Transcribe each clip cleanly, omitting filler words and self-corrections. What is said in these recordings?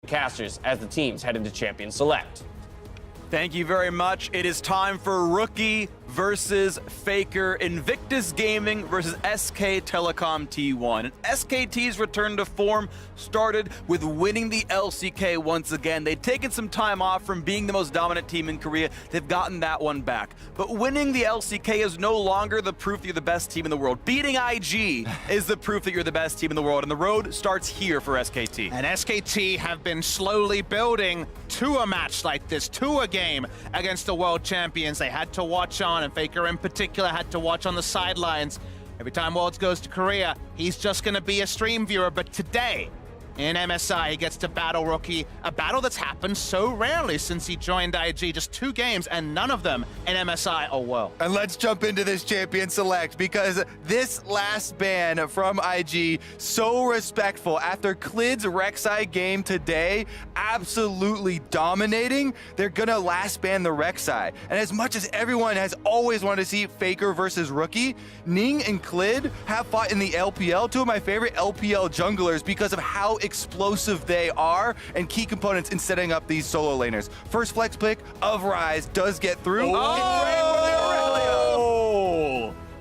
casters as the teams head into Champion Select. Thank you very much. It is time for Rookie versus Faker, Invictus Gaming versus SK Telecom T1. And SKT's return to form started with winning the LCK once again. They'd taken some time off from being the most dominant team in Korea. They've gotten that one back. But winning the LCK is no longer the proof that you're the best team in the world. Beating IG is the proof that you're the best team in the world, and the road starts here for SKT. And SKT have been slowly building to a match like this, to a game against the world champions. They had to watch on, and Faker in particular had to watch on the sidelines. Every time Worlds goes to Korea, he's just going to be a stream viewer. But today, in MSI, he gets to battle Rookie, a battle that's happened so rarely since he joined IG. Just 2 games, and none of them in MSI or World. And let's jump into this Champion Select, because this last ban from IG, so respectful. After Klid's Rek'Sai game today, absolutely dominating, they're gonna last ban the Rek'Sai. And as much as everyone has always wanted to see Faker versus Rookie, Ning and Klid have fought in the LPL, 2 of my favorite LPL junglers, because of how explosive they are and key components in setting up these solo laners. First flex pick of Rise does get through. Oh!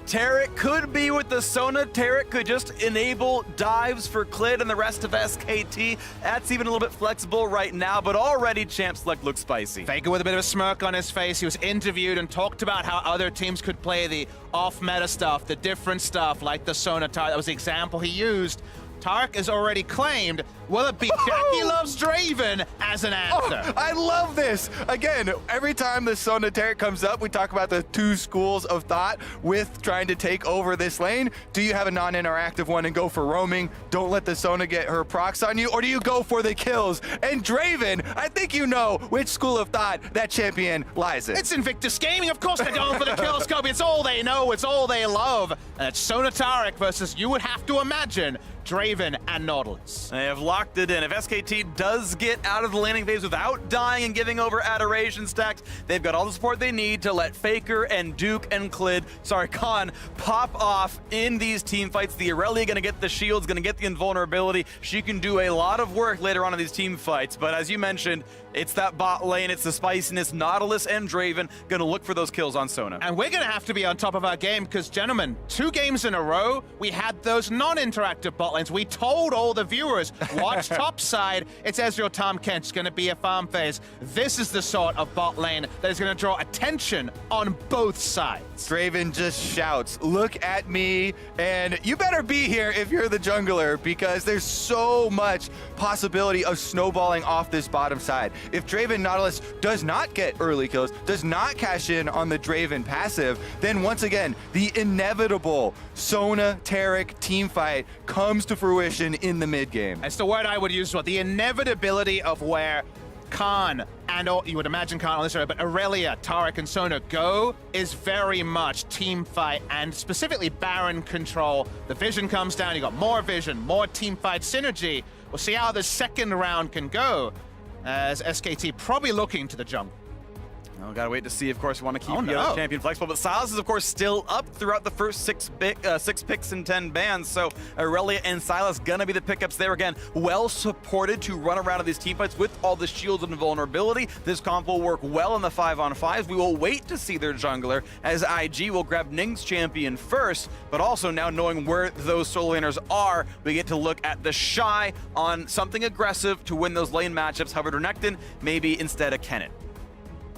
Tarek could be with the Sona. Tarek could just enable dives for Klid and the rest of SKT. That's even a little bit flexible right now, but already Champ Select looks spicy. Faker with a bit of a smirk on his face. He was interviewed and talked about how other teams could play the off-meta stuff, the different stuff, like the Sona Tarek. That was the example he used. Tarek has already claimed, will it be Jackie Loves Draven as an answer? Oh, I love this. Again, every time the Sona Tarek comes up, we talk about the 2 schools of thought with trying to take over this lane. Do you have a non-interactive one and go for roaming? Don't let the Sona get her procs on you, or do you go for the kills? And Draven, I think you know which school of thought that champion lies in. It's Invictus Gaming, of course they're going for the kills, Kobe. It's all they know, it's all they love. And it's Sona Tarek versus, you would have to imagine, Draven and Nautilus. They have locked it in. If SKT does get out of the laning phase without dying and giving over Adoration stacks, they've got all the support they need to let Faker and Duke and Khan, pop off in these team fights. The Irelia gonna get the shields, gonna get the invulnerability. She can do a lot of work later on in these team fights, but as you mentioned, it's that bot lane, it's the spiciness. Nautilus and Draven gonna look for those kills on Sona. And we're gonna have to be on top of our game, because gentlemen, 2 games in a row, we had those non-interactive bot lanes. We told all the viewers, watch top side, it's Ezreal Tahm Kench, it's gonna be a farm phase. This is the sort of bot lane that is gonna draw attention on both sides. Draven just shouts, look at me, and you better be here if you're the jungler, because there's so much possibility of snowballing off this bottom side. If Draven Nautilus does not get early kills, does not cash in on the Draven passive, then once again, the inevitable Sona Tarek team fight comes to fruition in the mid game. That's the word I would use, the inevitability of where Khan and you would imagine Khan on this area, but Irelia, Tarek, and Sona go is very much team fight and specifically Baron control. The vision comes down, you got more vision, more team fight synergy. We'll see how the second round can go, as SKT probably looking to the jungle. Oh, gotta wait to see, of course, we want to keep the other champion flexible, but Silas is, of course, still up throughout the first 6 picks and 10 bans, so Irelia and Silas gonna be the pickups there again. Well supported to run around in these teamfights with all the shields and vulnerability. This comp will work well in the 5-on-5s. We will wait to see their jungler, as IG will grab Ning's champion first, but also now knowing where those solo laners are, we get to look at the Shy on something aggressive to win those lane matchups. However, Renekton maybe instead of Kennen.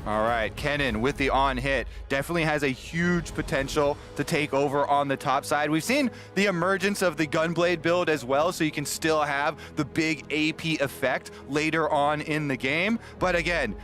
All right, Kennen with the on hit definitely has a huge potential to take over on the top side. We've seen the emergence of the Gunblade build as well, so you can still have the big AP effect later on in the game. But again,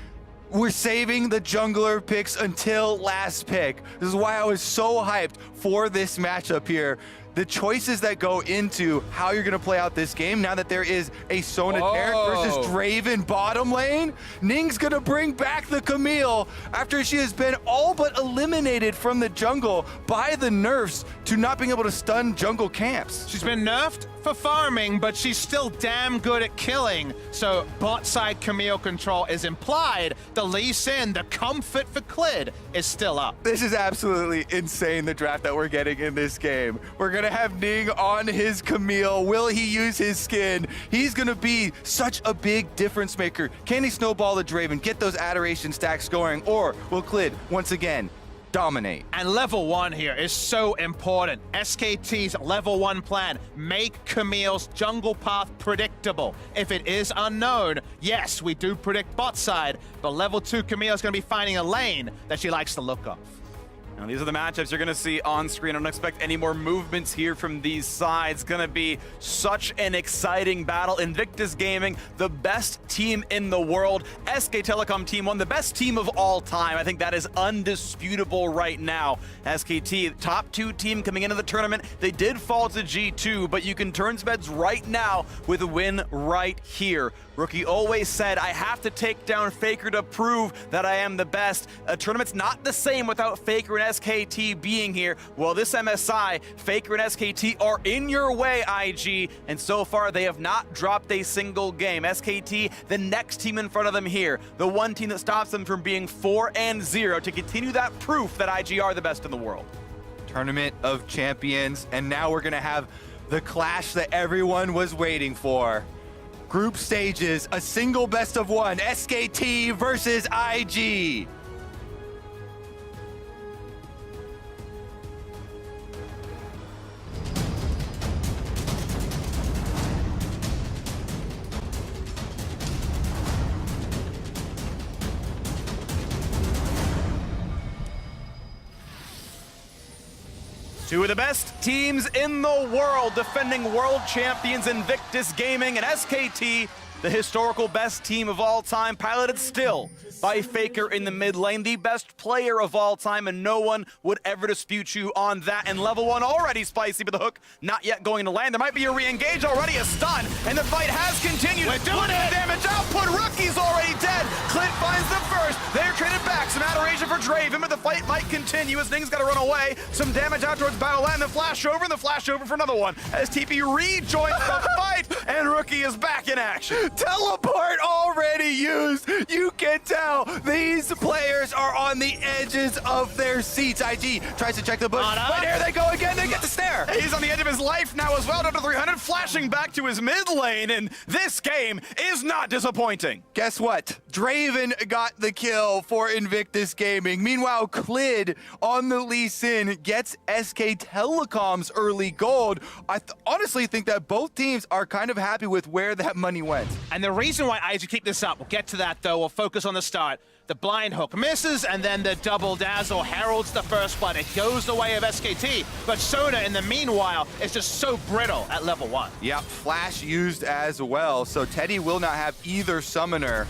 we're saving the jungler picks until last pick. This is why I was so hyped for this matchup here. The choices that go into how you're going to play out this game, now that there is a Sona Tarek versus Draven bottom lane, Ning's going to bring back the Camille after she has been all but eliminated from the jungle by the nerfs to not being able to stun jungle camps. She's been nerfed for farming, but she's still damn good at killing. So bot side Camille control is implied. The Lee Sin, the comfort for Klid is still up. This is absolutely insane, the draft that we're getting in this game. We're going gonna have Ning on his Camille. Will he use his skin? He's gonna be such a big difference maker. Can he snowball the Draven, get those adoration stacks going, or will Clid once again dominate? And level 1 here is so important. SKT's level 1 plan, make Camille's jungle path predictable. If it is unknown, yes, we do predict bot side, but level 2 Camille's gonna be finding a lane that she likes to look of. Now, these are the matchups you're going to see on screen. I don't expect any more movements here from these sides. Going to be such an exciting battle. Invictus Gaming, the best team in the world. SK Telecom Team 1, the best team of all time. I think that is undisputable right now. SKT, top 2 team coming into the tournament. They did fall to G2, but you can turn beds right now with a win right here. Rookie always said, I have to take down Faker to prove that I am the best. A tournament's not the same without Faker and SKT being here. Well, this MSI, Faker and SKT are in your way, IG, and so far they have not dropped a single game. SKT, the next team in front of them here, the one team that stops them from being 4-0 to continue that proof that IG are the best in the world. Tournament of Champions, and now we're gonna have the clash that everyone was waiting for. Group stages, a single best of 1, SKT versus IG. Two of the best teams in the world, defending world champions Invictus Gaming and SKT, the historical best team of all time, piloted still by Faker in the mid lane, the best player of all time, and no one would ever dispute you on that. And level 1 already spicy, but the hook not yet going to land. There might be a re-engage, already a stun, and the fight has continued. We're doing it! Damage output, Rookie's already dead. Clint finds the first. They're traded back. Some adoration for Draven, but the fight might continue as Ning's got to run away. Some damage out towards Battleland, the flash over, and the flash over for another one. As TP rejoins the fight, and Rookie is back in action. Teleport already used. You can tell these players are on the edges of their seats. IG tries to check the bush, but here they go again. They get the snare. He's on the edge of his life now as well, down to 300, flashing back to his mid lane, and this game is not disappointing. Guess what? Draven got the kill for Invictus Gaming. Meanwhile, Clid on the Lee Sin gets SK Telecom's early gold. I honestly think that both teams are kind of happy with where that money went. And the reason why IG keep this up, we'll get to that though, we'll focus on the start. The blind hook misses, and then the double dazzle heralds the first blood. It goes the way of SKT, but Sona in the meanwhile is just so brittle at level 1. Yep, flash used as well, so Teddy will not have either summoner,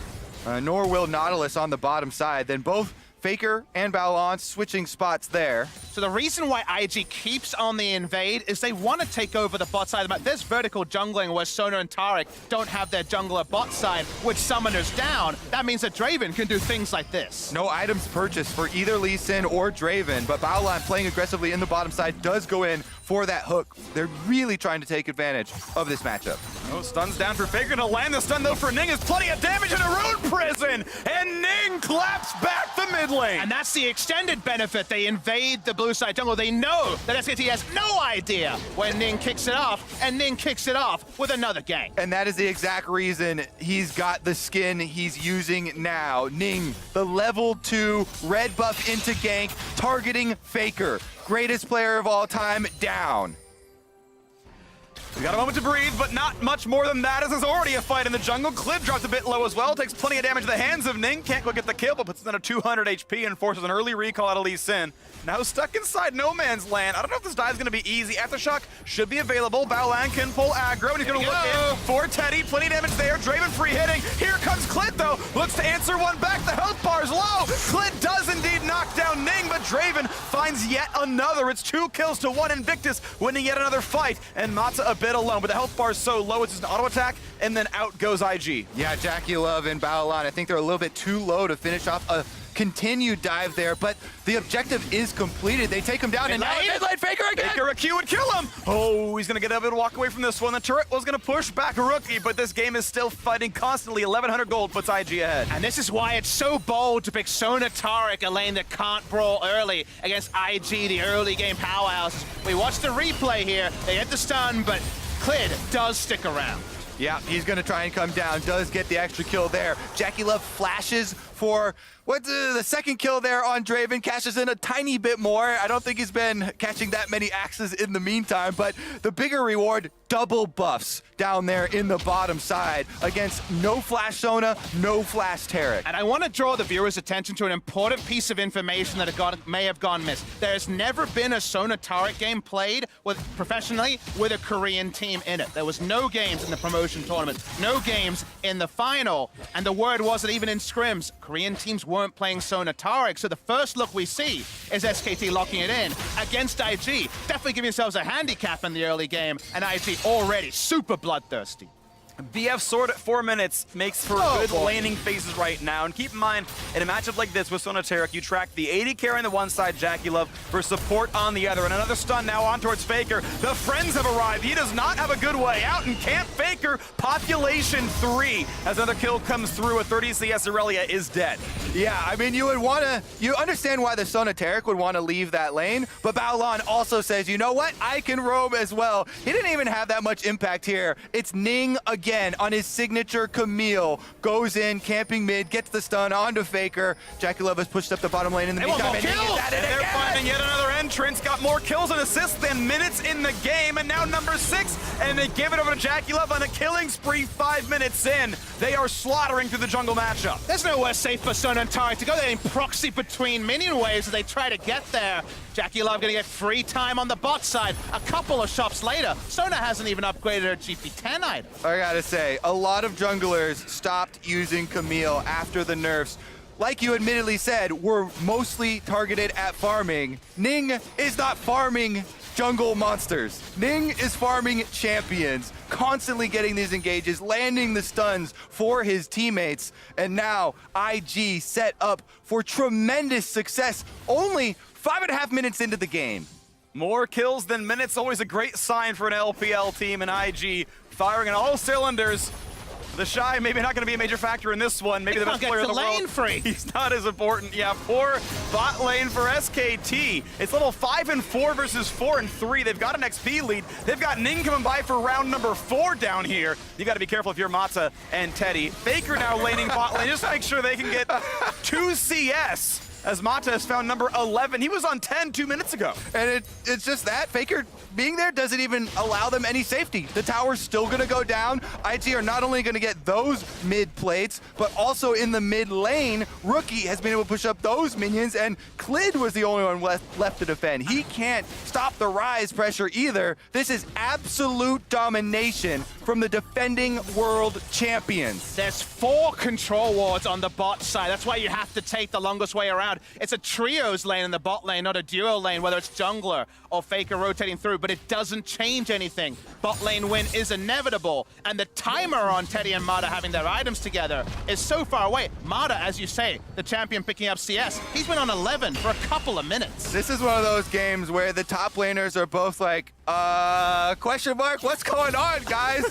nor will Nautilus on the bottom side. Then both Faker and Balon switching spots there. So the reason why IG keeps on the invade is they want to take over the bot side of the map. There's vertical jungling where Sona and Taric don't have their jungler bot side, with summoners down. That means that Draven can do things like this. No items purchased for either Lee Sin or Draven, but Baolan playing aggressively in the bottom side does go in for that hook. They're really trying to take advantage of this matchup. Oh, stun's down for Faker to land the stun though for Ning. Is plenty of damage in a rune prison, and Ning claps back the mid lane. And that's the extended benefit. They invade the blue side jungle. They know that SKT has no idea when Ning kicks it off, and Ning kicks it off with another gank. And that is the exact reason he's got the skin he's using now. Ning, the level 2 red buff into gank, targeting Faker. Greatest player of all time, down. We got a moment to breathe, but not much more than that, as there's already a fight in the jungle. Clid drops a bit low as well, takes plenty of damage to the hands of Ning. Can't go get the kill, but puts in a 200 HP and forces an early recall out of Lee Sin. Now stuck inside no man's land. I don't know if this dive is going to be easy. Aftershock should be available. Baolan can pull aggro, and he's going to look in for Teddy. Plenty of damage there. Draven free hitting. Here comes Clid, though. Looks to answer one back. The health bar's low. Clid does indeed knock down Ning, but Draven finds yet another. It's 2 kills to 1. Invictus winning yet another fight, and Matza a bit alone, but the health bar is so low, it's just an auto attack, and then out goes IG. Yeah, Jackie Love and Baolan, I think they're a little bit too low to finish off a continued dive there, but the objective is completed. They take him down, and now mid-lane Faker again. Faker, a Q would kill him. Oh, he's going to get able to walk away from this one. The turret was going to push back Rookie, but this game is still fighting constantly. 1,100 gold puts IG ahead. And this is why it's so bold to pick Sona Taric, a lane that can't brawl early against IG, the early game powerhouse. We watched the replay here. They hit the stun, but Clid does stick around. Yeah, he's going to try and come down. Does get the extra kill there. JackeyLove flashes for the second kill there on Draven. Cashes in a tiny bit more. I don't think he's been catching that many axes in the meantime, but the bigger reward, double buffs down there in the bottom side against no flash Sona, no flash Taric. And I want to draw the viewer's attention to an important piece of information that may have gone missed. There's never been a Sona Taric game played professionally with a Korean team in it. There was no games in the promotion tournament, no games in the final, and the word was that even in scrims, Korean teams weren't playing Sona Taric, so the first look we see is SKT locking it in against IG. Definitely giving themselves a handicap in the early game, and IG already super bloodthirsty. BF sword at 4 minutes makes for good laning phases right now. And keep in mind, in a matchup like this with Sona Taric, you track the 80 carry on the one side, JackeyLove, for support on the other. And another stun now on towards Faker. The friends have arrived. He does not have a good way out, and can't Faker. Population 3 as another kill comes through. A 30 CS Aurelia is dead. Yeah, I mean, you understand why the Sona Taric would want to leave that lane, but Baolan also says, you know what? I can roam as well. He didn't even have that much impact here. It's Ning again on his signature Camille. Goes in, camping mid, gets the stun onto Faker. JackeyLove has pushed up the bottom lane in the meantime, and they're finding yet another entrance. Got more kills and assists than minutes in the game, and now number 6, and they give it over to JackeyLove on a killing spree 5 minutes in. They are slaughtering through the jungle matchup. There's nowhere safe for Sona Taric to go. They're in proxy between minion waves as they try to get there. JackeyLove gonna get free time on the bot side. A couple of shops later, Sona hasn't even upgraded her GP10 item. I gotta say, a lot of junglers stopped using Camille after the nerfs. Like you admittedly said, were mostly targeted at farming. Ning is not farming jungle monsters. Ning is farming champions, constantly getting these engages, landing the stuns for his teammates, and now IG set up for tremendous success only 5.5 minutes into the game. More kills than minutes, always a great sign for an LPL team, and IG firing on all cylinders. The Shy maybe not going to be a major factor in this one. Maybe the best player in the world. Free. He's not as important. Yeah, poor bot lane for SKT. It's level 5 and 4 versus 4 and 3. They've got an XP lead. They've got Ning coming by for round number 4 down here. You got to be careful if you're Mata and Teddy. Faker now laning bot lane just to make sure they can get 2 CS. As Mata has found number 11. He was on 10 2 minutes ago. And it's just that. Faker being there doesn't even allow them any safety. The tower's still going to go down. IG are not only going to get those mid plates, but also in the mid lane, Rookie has been able to push up those minions, and Clid was the only one left to defend. He can't stop the rise pressure either. This is absolute domination from the defending world champions. There's 4 control wards on the bot side. That's why you have to take the longest way around. It's a trios lane in the bot lane, not a duo lane, whether it's jungler or Faker rotating through, but it doesn't change anything. Bot lane win is inevitable, and the timer on Teddy and Mata having their items together is so far away. Mata, as you say, the champion picking up CS, he's been on 11 for a couple of minutes. This is one of those games where the top laners are both like, question mark, what's going on, guys?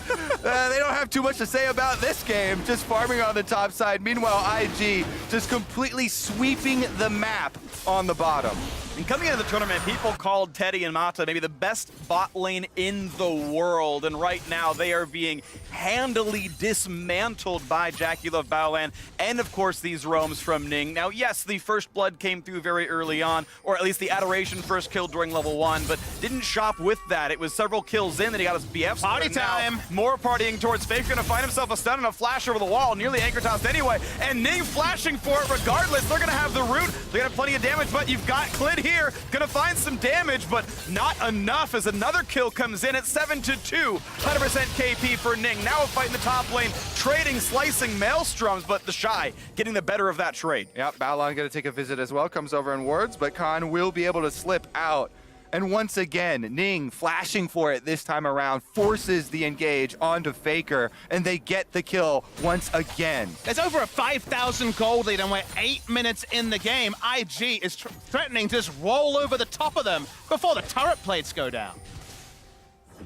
They don't have too much to say about this game, just farming on the top side. Meanwhile, IG just completely sweeping the map on the bottom. And coming into the tournament, people called Teddy and Mata maybe the best bot lane in the world. And right now, they are being handily dismantled by JackeyLove Baolan, and of course, these roams from Ning. Now, yes, the first blood came through very early on, or at least the Adoration first kill during level 1, but didn't shop with that. It was several kills in that he got his BF. Party time! More partying towards Faker, gonna find himself a stun and a flash over the wall, nearly anchor tossed anyway, and Ning flashing for it regardless. They're gonna have the root, they're gonna have plenty of damage, but you've got Clid here, gonna find some damage, but not enough as another kill comes in at 7-2. 100% KP for Ning. Now a fight in the top lane, trading, slicing maelstroms, but the Shy getting the better of that trade. Yep, Baolan gonna take a visit as well, comes over in wards, but Khan will be able to slip out And once again, Ning flashing for it this time around, forces the engage onto Faker, and they get the kill once again. There's over a 5,000 gold lead, and we're 8 minutes in the game. IG is threatening to just roll over the top of them before the turret plates go down.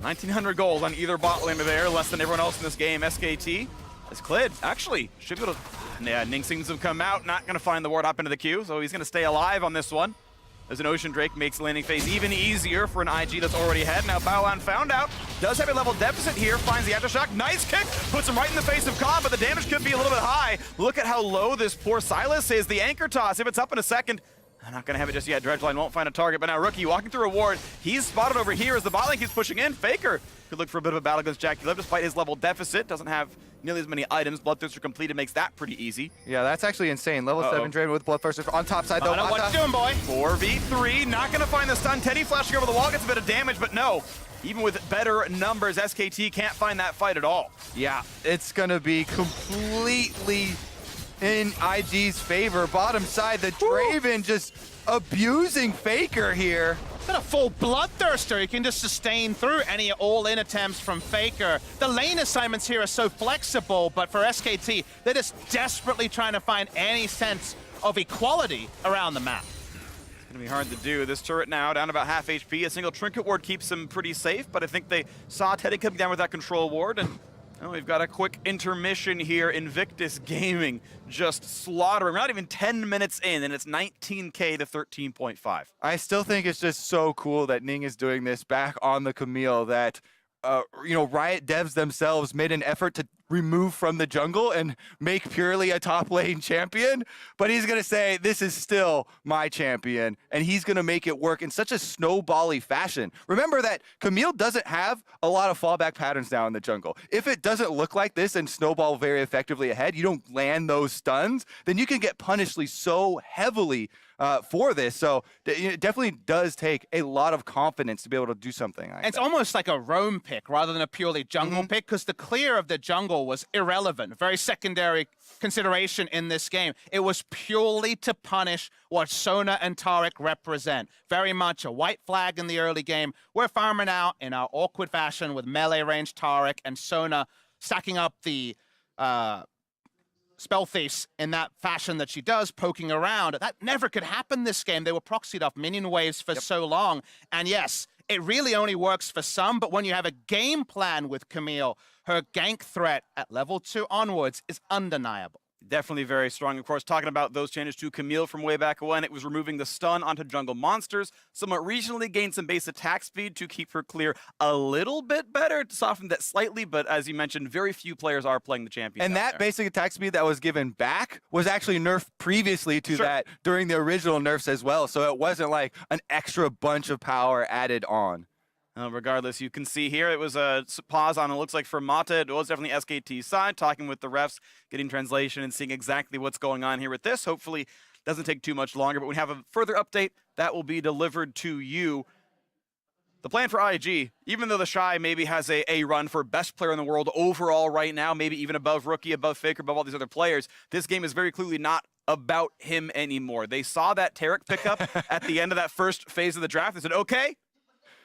1,900 gold on either bot lane there, less than everyone else in this game. SKT is Clid. Actually, should be able to... Yeah, Ning seems to have come out, not going to find the ward up into the queue, so he's going to stay alive on this one. As an Ocean Drake makes the landing phase even easier for an IG that's already ahead. Now Baolan found out, does have a level deficit here, finds the aftershock, nice kick, puts him right in the face of Khan, but the damage could be a little bit high. Look at how low this poor Sylas is. The anchor toss, if it's up in a second, I'm not gonna have it just yet. Dredgeline won't find a target, but now Rookie walking through a ward. He's spotted over here as the bot lane keeps pushing in. Faker could look for a bit of a battle against JackeyLiv despite his level deficit. Doesn't have nearly as many items. Bloodthirster completed makes that pretty easy. Yeah, that's actually insane. Level 7 Draven with Bloodthirster on top side though. I know what you're doing, boy. 4v3, not gonna find the stun. Teddy flashing over the wall, gets a bit of damage, but no. Even with better numbers, SKT can't find that fight at all. Yeah, it's gonna be completely in IG's favor. Bottom side, the Draven just abusing Faker here. Got a full Bloodthirster. You can just sustain through any all-in attempts from Faker. The lane assignments here are so flexible, but for SKT, they're just desperately trying to find any sense of equality around the map. It's gonna be hard to do. This turret now down about half HP. A single trinket ward keeps him pretty safe, but I think they saw Teddy coming down with that control ward, and oh, we've got a quick intermission here. Invictus Gaming just slaughtering. We're not even 10 minutes in, and it's 19K to 13.5. I still think it's just so cool that Ning is doing this back on the Camille, that Riot devs themselves made an effort to remove from the jungle and make purely a top lane champion, but he's gonna say this is still my champion, and he's gonna make it work in such a snowbally fashion. Remember that Camille doesn't have a lot of fallback patterns now in the jungle. If it doesn't look like this and snowball very effectively ahead, you don't land those stuns, then you can get punished so heavily for this. So it definitely does take a lot of confidence to be able to do something like It's that. almost like a roam pick rather than a purely jungle pick, because the clear of the jungle was irrelevant, very secondary consideration in this game. It was purely to punish what Sona and Taric represent. Very much a white flag in the early game. We're farming out in our awkward fashion with melee range Taric and Sona stacking up the Spell Thief in that fashion that she does, poking around. That never could happen this game. They were proxied off minion waves for so long. And yes, it really only works for some, but when you have a game plan with Camille, her gank threat at level 2 onwards is undeniable. Definitely very strong. Of course, talking about those changes to Camille from way back when, it was removing the stun onto jungle monsters, somewhat regionally gained some base attack speed to keep her clear a little bit better, to soften that slightly, but as you mentioned, very few players are playing the champion. And that basic attack speed that was given back was actually nerfed previously to that during the original nerfs as well, so it wasn't like an extra bunch of power added on. Regardless, you can see here it was a pause on, it looks like for Mata. It was definitely SKT's side, talking with the refs, getting translation and seeing exactly what's going on here with this. Hopefully doesn't take too much longer, but when we have a further update, that will be delivered to you. The plan for IG, even though the Shy maybe has a run for best player in the world overall right now, maybe even above Rookie, above Faker, above all these other players, this game is very clearly not about him anymore. They saw that Taric pickup at the end of that first phase of the draft. They said, okay,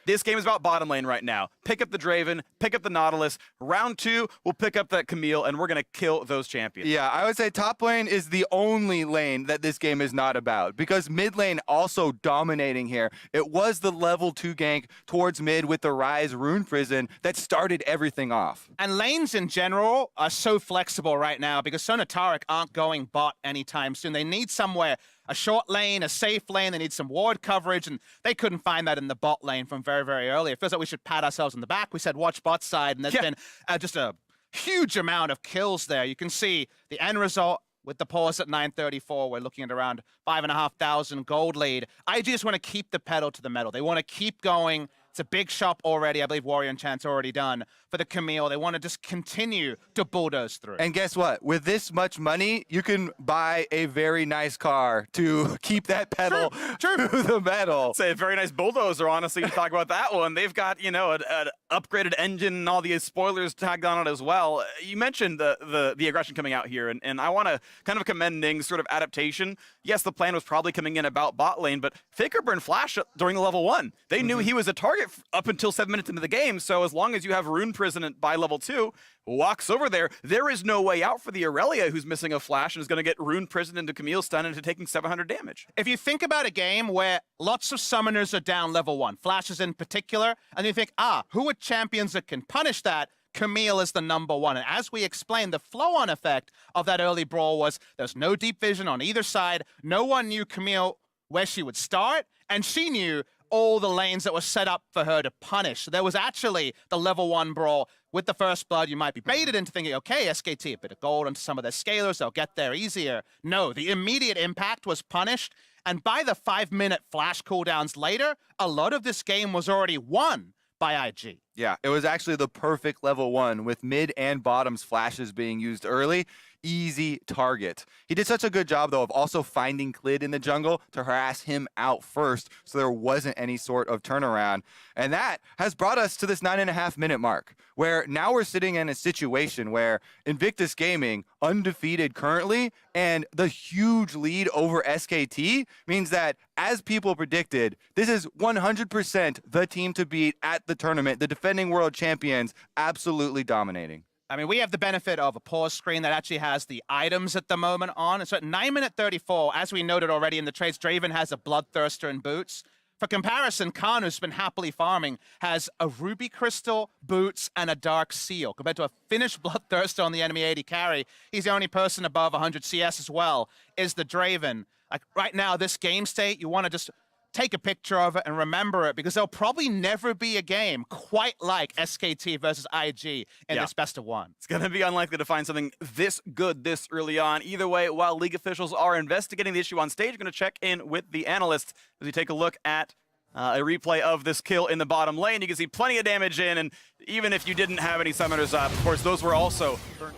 this game is about bottom lane right now. Pick up the Draven, pick up the Nautilus. Round 2, we'll pick up that Camille, and we're going to kill those champions. Yeah, I would say top lane is the only lane that this game is not about, because mid lane also dominating here. It was the level 2 gank towards mid with the Rise Rune Prison that started everything off. And lanes in general are so flexible right now because Sona Taric aren't going bot anytime soon. They need somewhere, a short lane, a safe lane. They need some ward coverage, and they couldn't find that in the bot lane from very, very early. It feels like we should pat ourselves on the back. We said watch bot side, and there's been just a huge amount of kills there. You can see the end result with the pause at 934. We're looking at around 5,500 gold lead. IG just want to keep the pedal to the metal. They want to keep going It's a big shop already. I believe Warrior and Chance already done for the Camille. They want to just continue to bulldoze through. And guess what? With this much money, you can buy a very nice car to keep that pedal to the metal. Say a very nice bulldozer, honestly. You talk about that one. They've got, you know, an upgraded engine and all the spoilers tagged on it as well. You mentioned the aggression coming out here, and I want to kind of commend Ning's sort of adaptation. Yes, the plan was probably coming in about bot lane, but Faker burned Flash during the level 1. They knew he was a target up until 7 minutes into the game, so as long as you have Rune Prison by level 2, walks over there, there is no way out for the Aurelia, who's missing a Flash and is going to get Rune Prison into Camille stun into taking 700 damage. If you think about a game where lots of summoners are down level 1, Flashes in particular, and you think, who are champions that can punish that? Camille is the number 1. And as we explained, the flow-on effect of that early brawl was there's no deep vision on either side. No one knew Camille where she would start, and she knew all the lanes that were set up for her to punish. So there was actually the level 1 brawl. With the first blood, you might be baited into thinking, okay, SKT, a bit of gold onto some of their scalers, they'll get there easier. No, the immediate impact was punished, and by the 5-minute flash cooldowns later, a lot of this game was already won by IG. Yeah, it was actually the perfect level 1 with mid and bottoms flashes being used early. Easy target. He did such a good job, though, of also finding Clid in the jungle to harass him out first, so there wasn't any sort of turnaround. And that has brought us to this 9.5-minute mark, where now we're sitting in a situation where Invictus Gaming, undefeated currently, and the huge lead over SKT means that, as people predicted, this is 100% the team to beat at the tournament. The defending world champions absolutely dominating. I mean, we have the benefit of a pause screen that actually has the items at the moment on. And so at 9:34, as we noted already in the trades, Draven has a Bloodthirster and boots. For comparison, Khan, who's been happily farming, has a Ruby Crystal, boots, and a Dark Seal. Compared to a finished Bloodthirster on the enemy 80 carry, he's the only person above 100 CS as well, is the Draven. Like, right now, this game state, you want to just take a picture of it and remember it, because there'll probably never be a game quite like SKT versus IG in this best of 1. It's going to be unlikely to find something this good this early on. Either way, while League officials are investigating the issue on stage, we're going to check in with the analysts as we take a look at a replay of this kill in the bottom lane. You can see plenty of damage in, and even if you didn't have any summoners up, of course, those were also burned.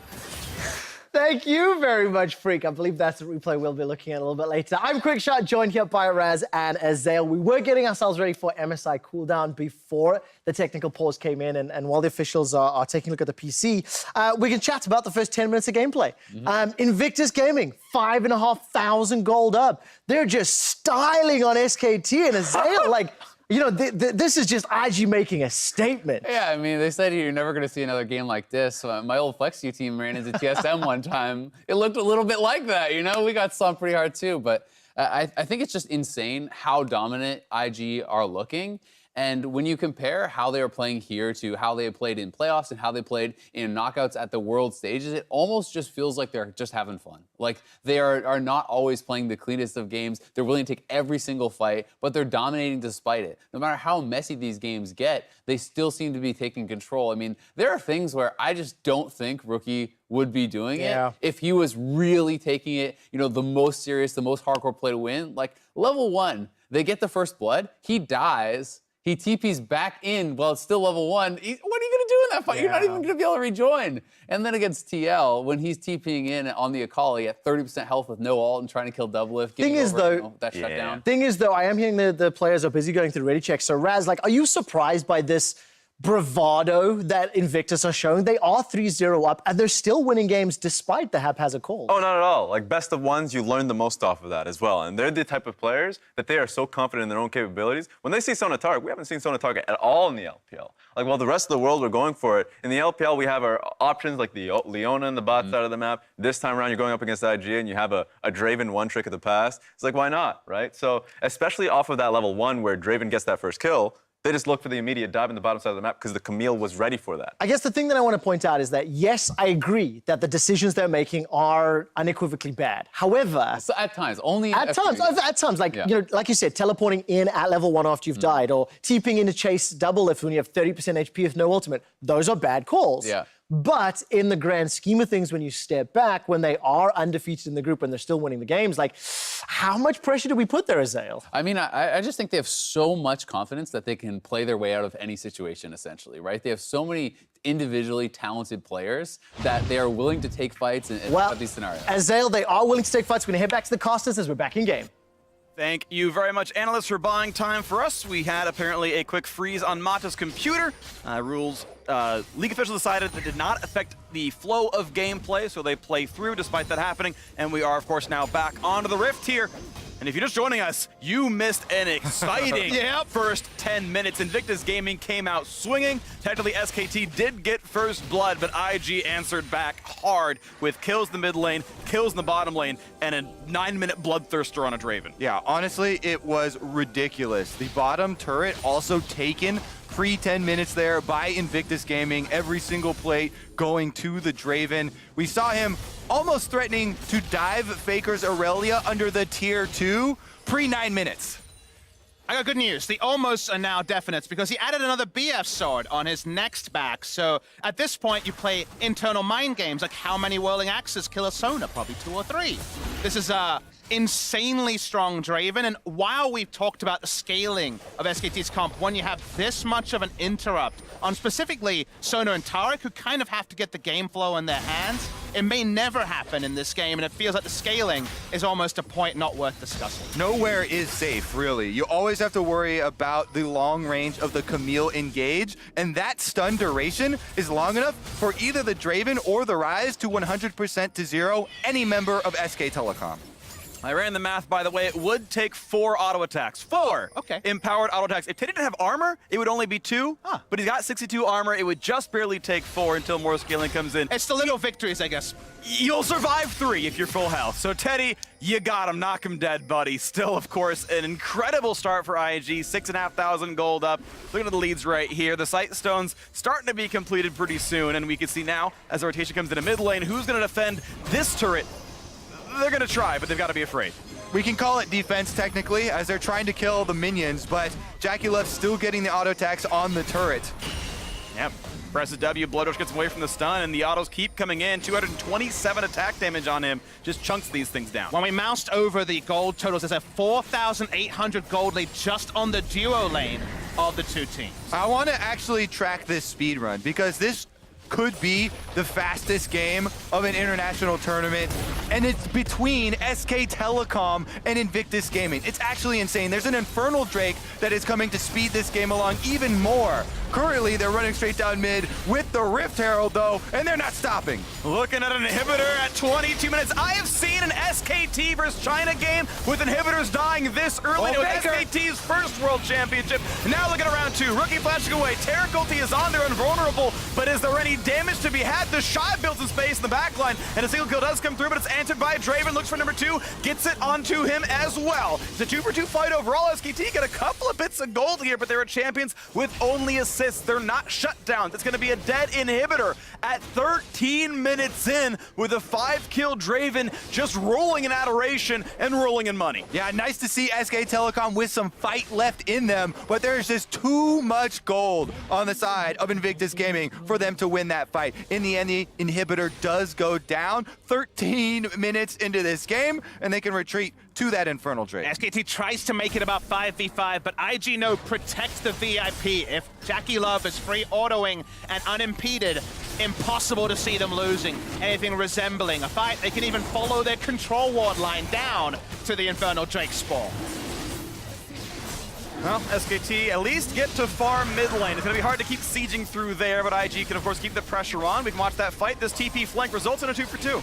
Thank you very much, Freak. I believe that's the replay we'll be looking at a little bit later. I'm Quickshot, joined here by Raz and Azael. We were getting ourselves ready for MSI cooldown before the technical pause came in, and while the officials are taking a look at the PC, we can chat about the first 10 minutes of gameplay. Invictus Gaming, 5,500 gold up. They're just styling on SKT and Azael, like, you know, this is just IG making a statement. Yeah, I mean, they said you're never going to see another game like this. My old FlexU team ran into TSM one time. It looked a little bit like that, you know? We got slumped pretty hard too, but I think it's just insane how dominant IG are looking. And when you compare how they are playing here to how they played in playoffs and how they played in knockouts at the world stages, it almost just feels like they're just having fun. Like, they are not always playing the cleanest of games. They're willing to take every single fight, but they're dominating despite it. No matter how messy these games get, they still seem to be taking control. I mean, there are things where I just don't think Rookie would be doing it if he was really taking it, you know, the most serious, the most hardcore play to win. Like, level 1, they get the first blood, he dies, he TP's back in while it's still level 1. What are you going to do in that fight? You're not even going to be able to rejoin. And then against TL, when he's TPing in on the Akali at 30% health with no ult and trying to kill Doublelift, Thing is, though, that shutdown. Thing is, though, I am hearing the players are busy going through ready checks. So, Raz, like, are you surprised by this bravado that Invictus are showing? They are 3-0 up, and they're still winning games despite the haphazard calls. Oh, not at all. Like, best of 1s, you learn the most off of that as well. And they're the type of players that they are so confident in their own capabilities. When they see Sona Target, we haven't seen Sona Target at all in the LPL. Like, while the rest of the world were going for it, in the LPL, we have our options like the Leona and the bot side of the map. This time around, you're going up against IG, and you have a Draven one trick of the past. It's like, why not, right? So, especially off of that level 1 where Draven gets that first kill, they just look for the immediate dive in the bottom side of the map because the Camille was ready for that. I guess the thing that I want to point out is that, yes, I agree that the decisions they're making are unequivocally bad. However... So at times, only... At times, like, you know, like you said, teleporting in at level 1 after you've died, or TPing in to chase Doublelift when you have 30% HP with no ultimate, those are bad calls. Yeah. But in the grand scheme of things, when you step back, when they are undefeated in the group and they're still winning the games, like, how much pressure do we put there, Azael? I mean, I just think they have so much confidence that they can play their way out of any situation, essentially, right? They have so many individually talented players that they are willing to take fights in these scenarios. Azael, they are willing to take fights. We're going to head back to the casters as we're back in game. Thank you very much, analysts, for buying time for us. We had apparently a quick freeze on Mata's computer. League officials decided that did not affect the flow of gameplay, so they play through despite that happening. And we are, of course, now back onto the Rift here. And if you're just joining us, you missed an exciting first 10 minutes. Invictus Gaming came out swinging. Technically, SKT did get first blood, but IG answered back hard with kills in the mid lane, kills in the bottom lane, and a 9-minute bloodthirster on a Draven. Yeah, honestly, it was ridiculous. The bottom turret also taken pre-10 minutes there by Invictus Gaming, every single plate going to the Draven. We saw him almost threatening to dive Faker's Aurelia under the tier 2 pre-9 minutes. I got good news. The almost are now definites because he added another BF sword on his next back. So at this point, you play internal mind games like how many whirling axes kill a Sona? Probably 2 or 3. This is insanely strong Draven, and while we've talked about the scaling of SKT's comp, when you have this much of an interrupt on specifically Sona and Taric, who kind of have to get the game flow in their hands, it may never happen in this game, and it feels like the scaling is almost a point not worth discussing. Nowhere is safe, really. You always have to worry about the long range of the Camille engage, and that stun duration is long enough for either the Draven or the Ryze to 100% to 0 any member of SK Telecom. I ran the math, by the way. It would take 4 auto attacks. 4 empowered auto attacks. If Teddy didn't have armor, it would only be 2. But he's got 62 armor. It would just barely take 4 until more scaling comes in. It's the little victories, I guess. You'll survive 3 if you're full health. So Teddy, you got him. Knock him dead, buddy. Still, of course, an incredible start for IG. 6,500 gold up. Look at the leads right here. The Sight Stones starting to be completed pretty soon. And we can see now, as the rotation comes into mid lane, who's going to defend this turret? They're going to try, but they've got to be afraid. We can call it defense technically, as they're trying to kill the minions, but JackeyLove's still getting the auto attacks on the turret. Yep. Presses W, Bloodrush gets away from the stun, and the autos keep coming in. 227 attack damage on him. Just chunks these things down. When we moused over the gold totals, there's a 4,800 gold lead just on the duo lane of the two teams. I want to actually track this speed run, because this could be the fastest game of an international tournament, and it's between SK Telecom and Invictus Gaming. It's actually insane. There's an Infernal Drake that is coming to speed this game along even more. Currently, they're running straight down mid with the Rift Herald, though, and they're not stopping. Looking at an inhibitor at 22 minutes. I have seen an SKT versus China game with inhibitors dying this early. It was SKT's first World Championship. Now looking at round 2. Rookie flashing away. Terror Culty is on there, invulnerable, but is there any damage to be had? The Shy builds in space in the back line, and a single kill does come through, but it's answered by Draven. Looks for number 2, gets it onto him as well. It's a 2-for-2 fight overall. SKT got a couple of bits of gold here, but they're champions with only assists. They're not shut down. It's going to be a dead inhibitor at 13 minutes in with a 5-kill Draven just rolling in adoration and rolling in money. Yeah, nice to see SK Telecom with some fight left in them, but there's just too much gold on the side of Invictus Gaming for them to win that fight. In the end, the inhibitor does go down 13 minutes into this game, and they can retreat to that Infernal Drake. SKT tries to make it about 5v5, but IG know protects the VIP. If JackeyLove is free autoing and unimpeded, impossible to see them losing anything resembling a fight. They can even follow their control ward line down to the Infernal Drake spawn. Well, SKT at least get to far mid lane. It's going to be hard to keep sieging through there, but IG can, of course, keep the pressure on. We can watch that fight. This TP flank results in a 2-for-2.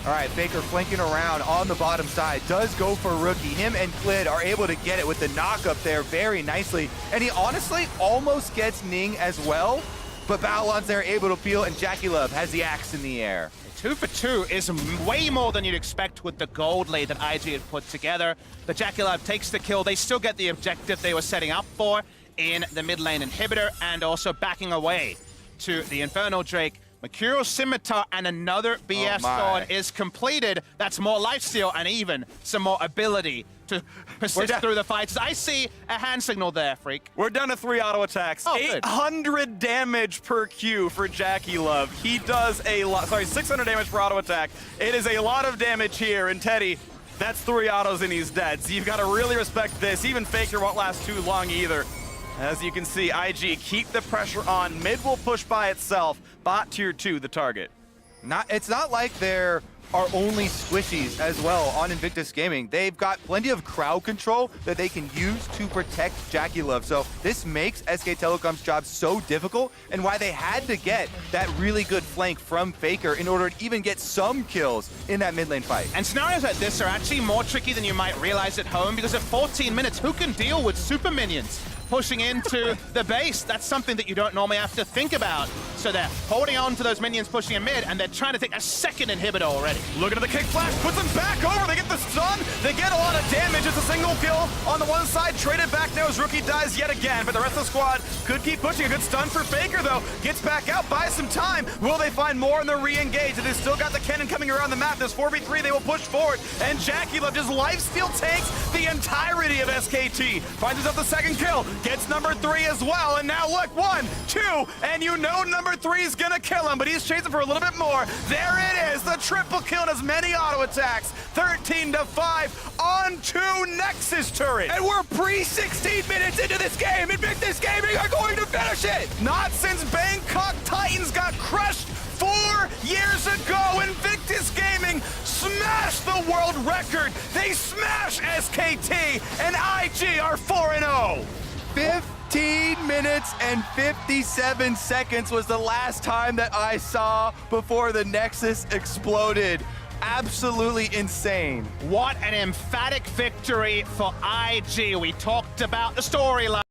All right, Faker flanking around on the bottom side. Does go for Rookie. Him and Klid are able to get it with the knock up there very nicely. And he honestly almost gets Ning as well. But Balon's there able to peel, and JackeyLove has the axe in the air. 2-for-2 is way more than you'd expect with the gold lead that IG had put together. The JackeyLove takes the kill. They still get the objective they were setting up for in the mid lane inhibitor, and also backing away to the Infernal Drake. Mercurial Scimitar and another BS sword is completed. That's more lifesteal and even some more ability to persist through the fights. I see a hand signal there, Freak. We're down to 3 auto attacks. Oh, good. 800 damage per Q for Jackie Love. He does a lot, sorry, 600 damage per auto attack. It is a lot of damage here, and Teddy, that's 3 autos and he's dead. So you've got to really respect this. Even Faker won't last too long either. As you can see, IG keep the pressure on. Mid will push by itself. Bot tier 2, the target. It's not like there are only squishies as well on Invictus Gaming. They've got plenty of crowd control that they can use to protect Jackie Love. So this makes SK Telecom's job so difficult, and why they had to get that really good flank from Faker in order to even get some kills in that mid lane fight. And scenarios like this are actually more tricky than you might realize at home, because at 14 minutes, who can deal with super minions pushing into the base? That's something that you don't normally have to think about. So they're holding on to those minions pushing in mid, and they're trying to take a second inhibitor already. Looking at the kick flash, puts them back over. They get the stun. They get a lot of damage. It's a single kill on the one side. Traded back now as Rookie dies yet again, but the rest of the squad could keep pushing. A good stun for Faker, though. Gets back out, buys some time. Will they find more in the re-engage? They've still got the cannon coming around the map. There's 4v3. They will push forward, and Jackie Love just lifesteal takes the entirety of SKT. Finds himself the second kill. Gets number 3 as well, and now look, 1, 2, and you know number 3 is gonna kill him, but he's chasing for a little bit more. There it is, the triple kill and as many auto attacks. 13-5 on 2 Nexus turret. And we're pre-16 minutes into this game. Invictus Gaming are going to finish it. Not since Bangkok Titans got crushed 4 years ago. Invictus Gaming smashed the world record. They smash SKT, and IG are 4-0. 15 minutes and 57 seconds was the last time that I saw before the Nexus exploded. Absolutely insane. What an emphatic victory for IG. We talked about the storyline.